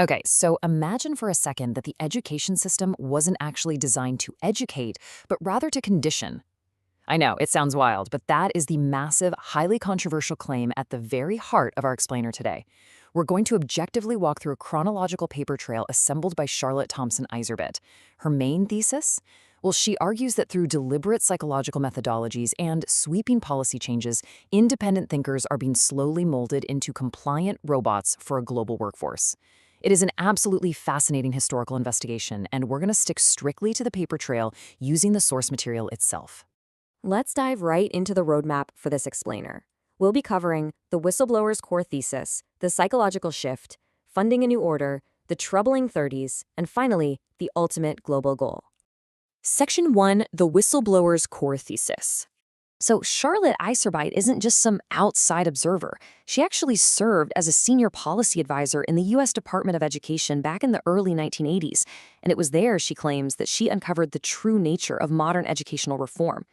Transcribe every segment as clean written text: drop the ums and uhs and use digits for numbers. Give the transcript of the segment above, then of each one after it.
Okay, so imagine for a second that the education system wasn't actually designed to educate, but rather to condition. I know, it sounds wild, but that is the massive, highly controversial claim at the very heart of our explainer today. We're going to objectively walk through a chronological paper trail assembled by Charlotte Thompson Iserbyt. Her main thesis? Well, she argues that through deliberate psychological methodologies and sweeping policy changes, independent thinkers are being slowly molded into compliant robots for a global workforce. It is an absolutely fascinating historical investigation, and we're going to stick strictly to the paper trail using the source material itself. Let's dive right into the roadmap for this explainer. We'll be covering the whistleblower's core thesis, the psychological shift, funding a new order, the troubling 30s, and finally, the ultimate global goal. Section 1, the whistleblower's core thesis. So Charlotte Iserbyt isn't just some outside observer. She actually served as a senior policy advisor in the U.S. Department of Education back in the early 1980s, and it was there, she claims, that she uncovered the true nature of modern educational reform.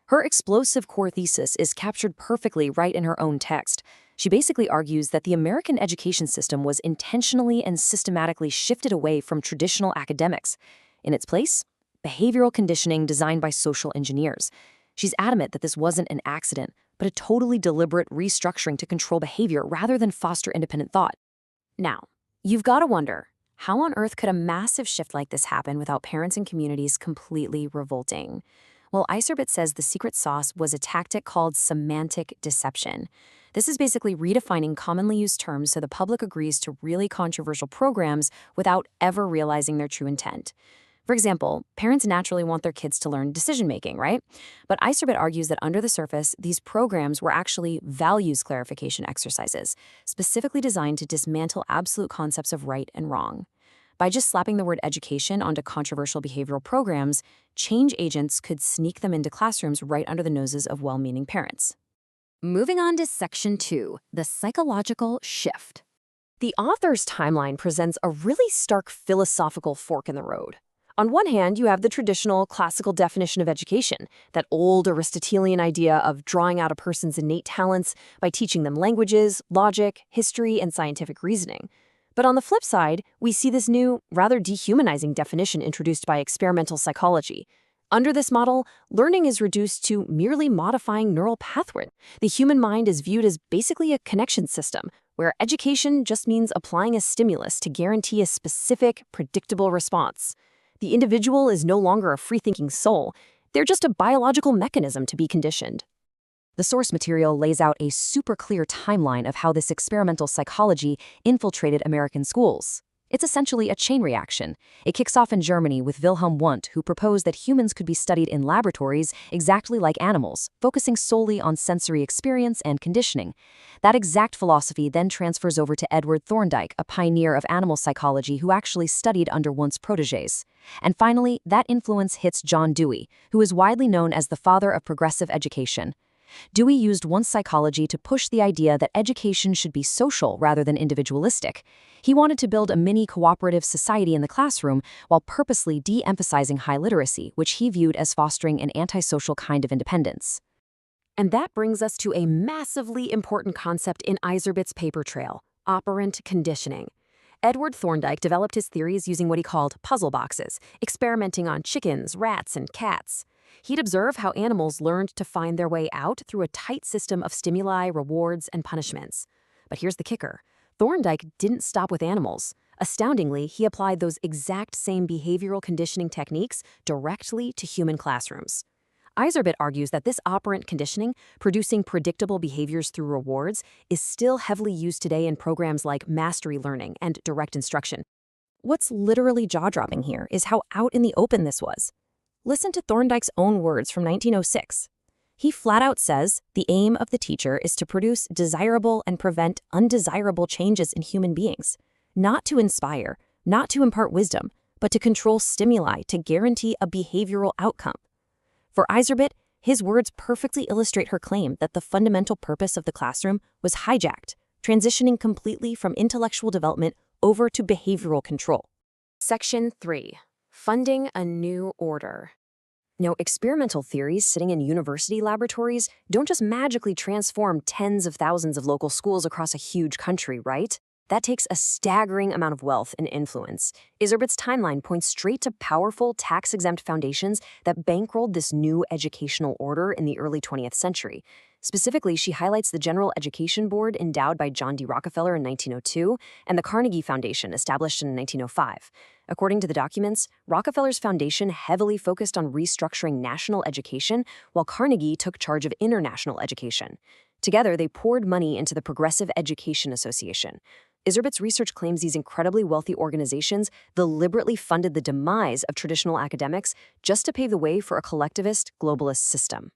Her explosive core thesis is captured perfectly right in her own text. She basically argues that the American education system was intentionally and systematically shifted away from traditional academics. In its place, behavioral conditioning designed by social engineers. She's adamant that this wasn't an accident, but a totally deliberate restructuring to control behavior rather than foster independent thought. Now, you've got to wonder, how on earth could a massive shift like this happen without parents and communities completely revolting? Well, Iserbyt says the secret sauce was a tactic called semantic deception. This is basically redefining commonly used terms so the public agrees to really controversial programs without ever realizing their true intent. For example, parents naturally want their kids to learn decision-making, right? But Iserbyt argues that under the surface, these programs were actually values clarification exercises, specifically designed to dismantle absolute concepts of right and wrong. By just slapping the word education onto controversial behavioral programs, change agents could sneak them into classrooms right under the noses of well-meaning parents. Moving on to Section 2, the psychological shift. The author's timeline presents a really stark philosophical fork in the road. On one hand, you have the traditional classical definition of education, that old Aristotelian idea of drawing out a person's innate talents by teaching them languages, logic, history, and scientific reasoning. But on the flip side, we see this new, rather dehumanizing definition introduced by experimental psychology. Under this model, learning is reduced to merely modifying neural pathways. The human mind is viewed as basically a connection system, where education just means applying a stimulus to guarantee a specific, predictable response. The individual is no longer a free-thinking soul. They're just a biological mechanism to be conditioned. The source material lays out a super clear timeline of how this experimental psychology infiltrated American schools. It's essentially a chain reaction. It kicks off in Germany with Wilhelm Wundt, who proposed that humans could be studied in laboratories exactly like animals, focusing solely on sensory experience and conditioning. That exact philosophy then transfers over to Edward Thorndike, a pioneer of animal psychology who actually studied under Wundt's protégés. And finally, that influence hits John Dewey, who is widely known as the father of progressive education. Dewey used Wundt's psychology to push the idea that education should be social rather than individualistic. He wanted to build a mini-cooperative society in the classroom while purposely de-emphasizing high literacy, which he viewed as fostering an antisocial kind of independence. And that brings us to a massively important concept in Iserbyt's paper trail, operant conditioning. Edward Thorndike developed his theories using what he called puzzle boxes, experimenting on chickens, rats, and cats. He'd observe how animals learned to find their way out through a tight system of stimuli, rewards, and punishments. But here's the kicker. Thorndike didn't stop with animals. Astoundingly, he applied those exact same behavioral conditioning techniques directly to human classrooms. Iserbyt argues that this operant conditioning, producing predictable behaviors through rewards, is still heavily used today in programs like mastery learning and direct instruction. What's literally jaw-dropping here is how out in the open this was. Listen to Thorndike's own words from 1906. He flat out says the aim of the teacher is to produce desirable and prevent undesirable changes in human beings, not to inspire, not to impart wisdom, but to control stimuli to guarantee a behavioral outcome. For Iserbyt, his words perfectly illustrate her claim that the fundamental purpose of the classroom was hijacked, transitioning completely from intellectual development over to behavioral control. Section 3. Funding a new order. Now, experimental theories sitting in university laboratories don't just magically transform tens of thousands of local schools across a huge country, right? That takes a staggering amount of wealth and influence. Iserbyt's timeline points straight to powerful, tax-exempt foundations that bankrolled this new educational order in the early 20th century. Specifically, she highlights the General Education Board endowed by John D. Rockefeller in 1902 and the Carnegie Foundation established in 1905. According to the documents, Rockefeller's foundation heavily focused on restructuring national education, while Carnegie took charge of international education. Together, they poured money into the Progressive Education Association. Iserbyt's research claims these incredibly wealthy organizations deliberately funded the demise of traditional academics just to pave the way for a collectivist, globalist system.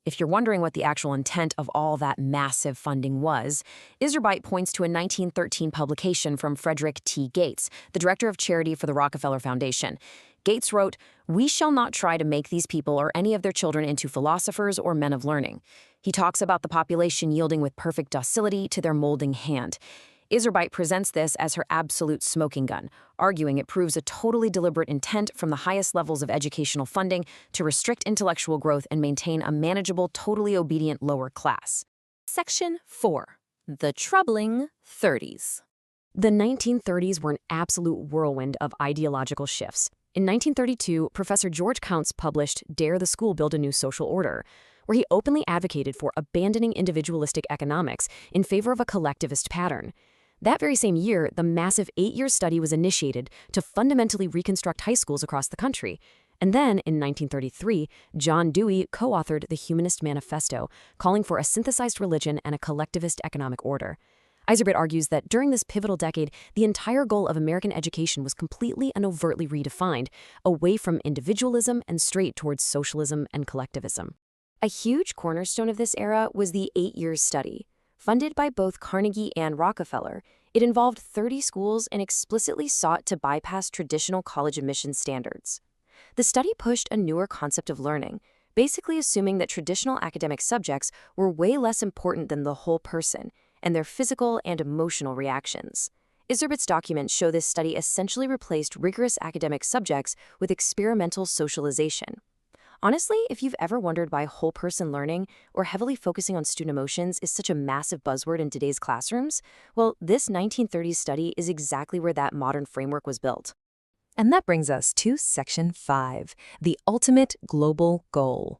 If you're wondering what the actual intent of all that massive funding was, Iserbyt points to a 1913 publication from Frederick T. Gates, the director of charity for the Rockefeller Foundation. Gates wrote, "We shall not try to make these people or any of their children into philosophers or men of learning." He talks about the population yielding with perfect docility to their molding hand. Iserbyt presents this as her absolute smoking gun, arguing it proves a totally deliberate intent from the highest levels of educational funding to restrict intellectual growth and maintain a manageable, totally obedient lower class. Section 4. The Troubling 30s. The 1930s were an absolute whirlwind of ideological shifts. In 1932, Professor George Counts published Dare the School Build a New Social Order, where he openly advocated for abandoning individualistic economics in favor of a collectivist pattern. That very same year, the massive 8-year study was initiated to fundamentally reconstruct high schools across the country. And then, in 1933, John Dewey co-authored the Humanist Manifesto, calling for a synthesized religion and a collectivist economic order. Iserbyt argues that during this pivotal decade, the entire goal of American education was completely and overtly redefined, away from individualism and straight towards socialism and collectivism. A huge cornerstone of this era was the 8-year study. Funded by both Carnegie and Rockefeller, it involved 30 schools and explicitly sought to bypass traditional college admissions standards. The study pushed a newer concept of learning, basically assuming that traditional academic subjects were way less important than the whole person and their physical and emotional reactions. Iserbyt's documents show this study essentially replaced rigorous academic subjects with experimental socialization. Honestly, if you've ever wondered why whole person learning or heavily focusing on student emotions is such a massive buzzword in today's classrooms, well, this 1930s study is exactly where that modern framework was built. And that brings us to Section 5, the ultimate global goal.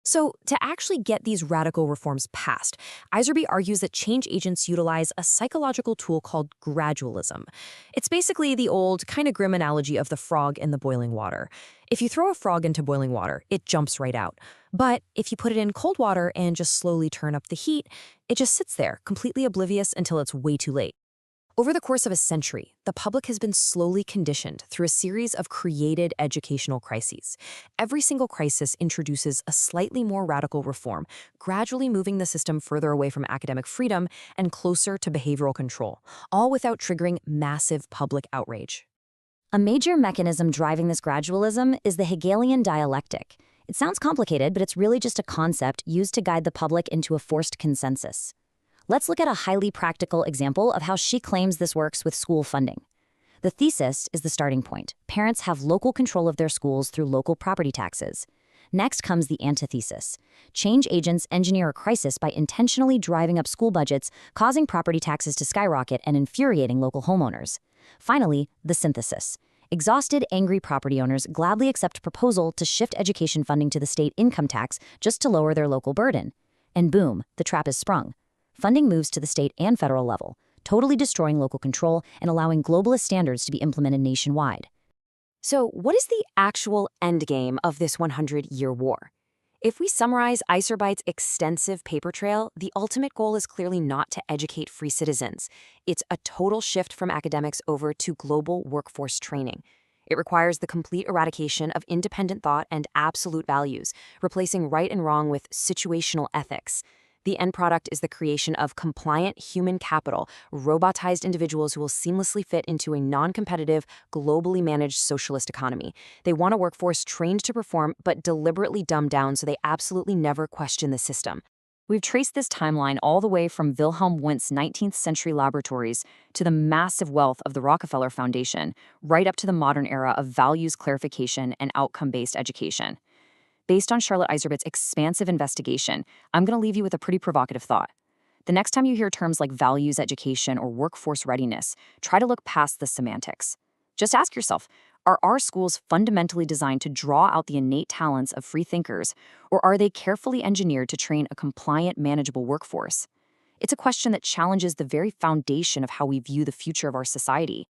So, to actually get these radical reforms passed, Iserbyt argues that change agents utilize a psychological tool called gradualism. It's basically the old, kind of grim analogy of the frog in the boiling water. If you throw a frog into boiling water, it jumps right out. But if you put it in cold water and just slowly turn up the heat, it just sits there, completely oblivious until it's way too late. Over the course of a century, the public has been slowly conditioned through a series of created educational crises. Every single crisis introduces a slightly more radical reform, gradually moving the system further away from academic freedom and closer to behavioral control, all without triggering massive public outrage. A major mechanism driving this gradualism is the Hegelian dialectic. It sounds complicated, but it's really just a concept used to guide the public into a forced consensus. Let's look at a highly practical example of how she claims this works with school funding. The thesis is the starting point. Parents have local control of their schools through local property taxes. Next comes the antithesis. Change agents engineer a crisis by intentionally driving up school budgets, causing property taxes to skyrocket and infuriating local homeowners. Finally, the synthesis. Exhausted, angry property owners gladly accept proposal to shift education funding to the state income tax just to lower their local burden. And boom, the trap is sprung. Funding moves to the state and federal level, totally destroying local control and allowing globalist standards to be implemented nationwide. So, what is the actual endgame of this 100-year war? If we summarize Iserbyt's extensive paper trail, the ultimate goal is clearly not to educate free citizens. It's a total shift from academics over to global workforce training. It requires the complete eradication of independent thought and absolute values, replacing right and wrong with situational ethics. The end product is the creation of compliant human capital, robotized individuals who will seamlessly fit into a non-competitive, globally managed socialist economy. They want a workforce trained to perform, but deliberately dumbed down so they absolutely never question the system. We've traced this timeline all the way from Wilhelm Wundt's 19th century laboratories to the massive wealth of the Rockefeller Foundation, right up to the modern era of values clarification and outcome-based education. Based on Charlotte Iserbyt's expansive investigation, I'm going to leave you with a pretty provocative thought. The next time you hear terms like values education or workforce readiness, try to look past the semantics. Just ask yourself, are our schools fundamentally designed to draw out the innate talents of free thinkers, or are they carefully engineered to train a compliant, manageable workforce? It's a question that challenges the very foundation of how we view the future of our society.